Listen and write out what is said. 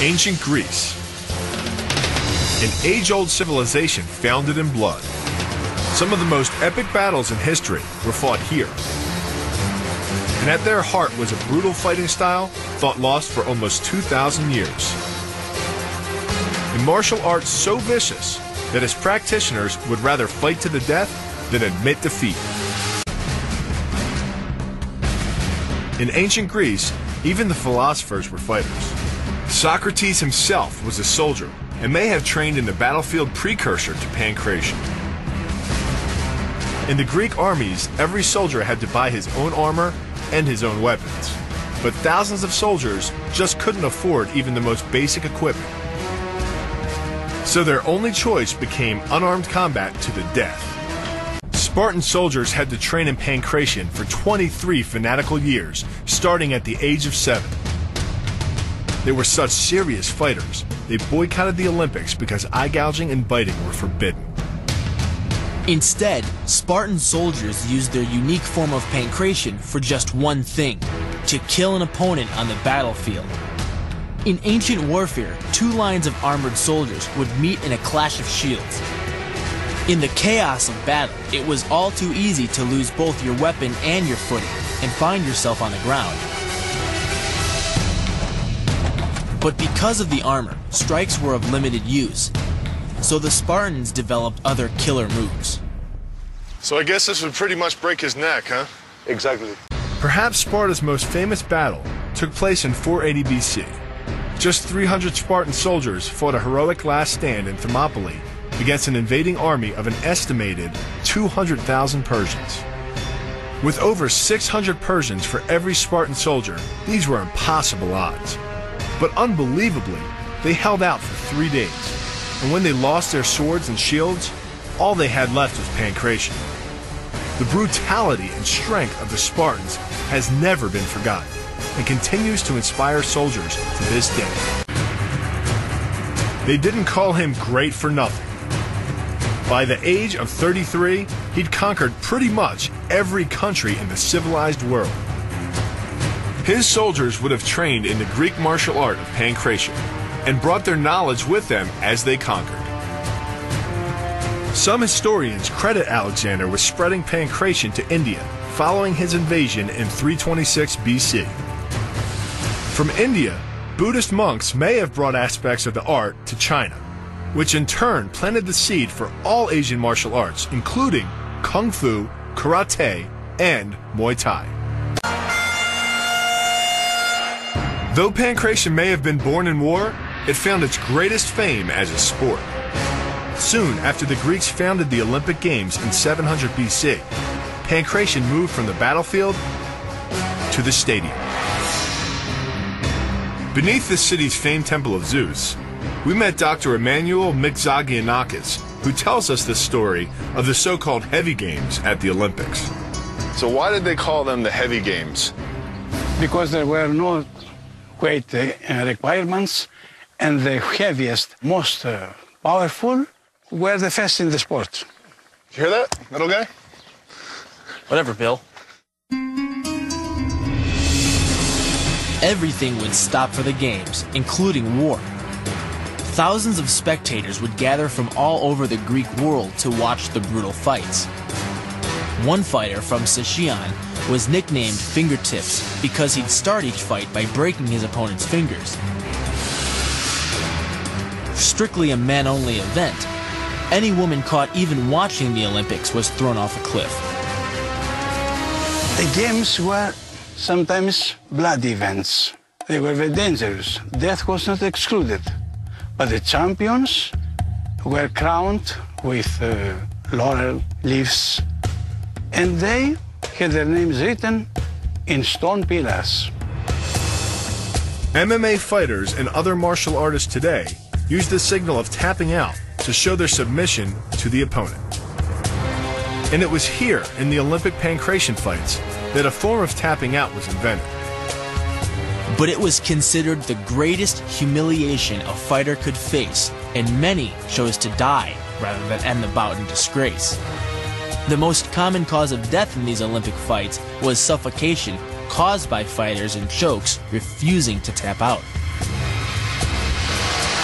Ancient Greece, an age-old civilization founded in blood. Some of the most epic battles in history were fought here. And at their heart was a brutal fighting style thought lost for almost 2,000 years. A martial art so vicious that its practitioners would rather fight to the death than admit defeat. In ancient Greece, even the philosophers were fighters. Socrates himself was a soldier and may have trained in the battlefield precursor to Pankration. In the Greek armies, every soldier had to buy his own armor and his own weapons. But thousands of soldiers just couldn't afford even the most basic equipment. So their only choice became unarmed combat to the death. Spartan soldiers had to train in Pankration for 23 fanatical years, starting at the age of 7. They were such serious fighters, they boycotted the Olympics because eye gouging and biting were forbidden. Instead, Spartan soldiers used their unique form of Pankration for just one thing: to kill an opponent on the battlefield. In ancient warfare, two lines of armored soldiers would meet in a clash of shields. In the chaos of battle, it was all too easy to lose both your weapon and your footing and find yourself on the ground. But because of the armor, strikes were of limited use, so the Spartans developed other killer moves. So I guess this would pretty much break his neck, huh? Exactly. Perhaps Sparta's most famous battle took place in 480 BC. Just 300 Spartan soldiers fought a heroic last stand in Thermopylae against an invading army of an estimated 200,000 Persians. With over 600 Persians for every Spartan soldier, these were impossible odds. But unbelievably, they held out for 3 days, and when they lost their swords and shields, all they had left was Pankration. The brutality and strength of the Spartans has never been forgotten, and continues to inspire soldiers to this day. They didn't call him great for nothing. By the age of 33, he'd conquered pretty much every country in the civilized world. His soldiers would have trained in the Greek martial art of Pankration and brought their knowledge with them as they conquered. Some historians credit Alexander with spreading Pankration to India following his invasion in 326 BC. From India, Buddhist monks may have brought aspects of the art to China, which in turn planted the seed for all Asian martial arts, including Kung Fu, Karate, and Muay Thai. Though Pankration may have been born in war, it found its greatest fame as a sport. Soon after the Greeks founded the Olympic Games in 700 BC, Pankration moved from the battlefield to the stadium. Beneath the city's famed Temple of Zeus, we met Dr. Emmanuel Mixagianakis, who tells us the story of the so-called heavy games at the Olympics. So why did they call them the heavy games? Because there were no weight requirements, and the heaviest, most powerful were the first in the sport. You hear that, little guy? Whatever, Bill. Everything would stop for the games, including war. Thousands of spectators would gather from all over the Greek world to watch the brutal fights. One fighter from Sicyon was nicknamed Fingertips because he'd start each fight by breaking his opponent's fingers. Strictly a man-only event, any woman caught even watching the Olympics was thrown off a cliff. The games were sometimes blood events. They were very dangerous. Death was not excluded. But the champions were crowned with laurel leaves, and they had their names written in stone pillars. MMA fighters and other martial artists today use the signal of tapping out to show their submission to the opponent. And it was here in the Olympic Pankration fights that a form of tapping out was invented. But it was considered the greatest humiliation a fighter could face, and many chose to die rather than end the bout in disgrace. The most common cause of death in these Olympic fights was suffocation caused by fighters in chokes refusing to tap out.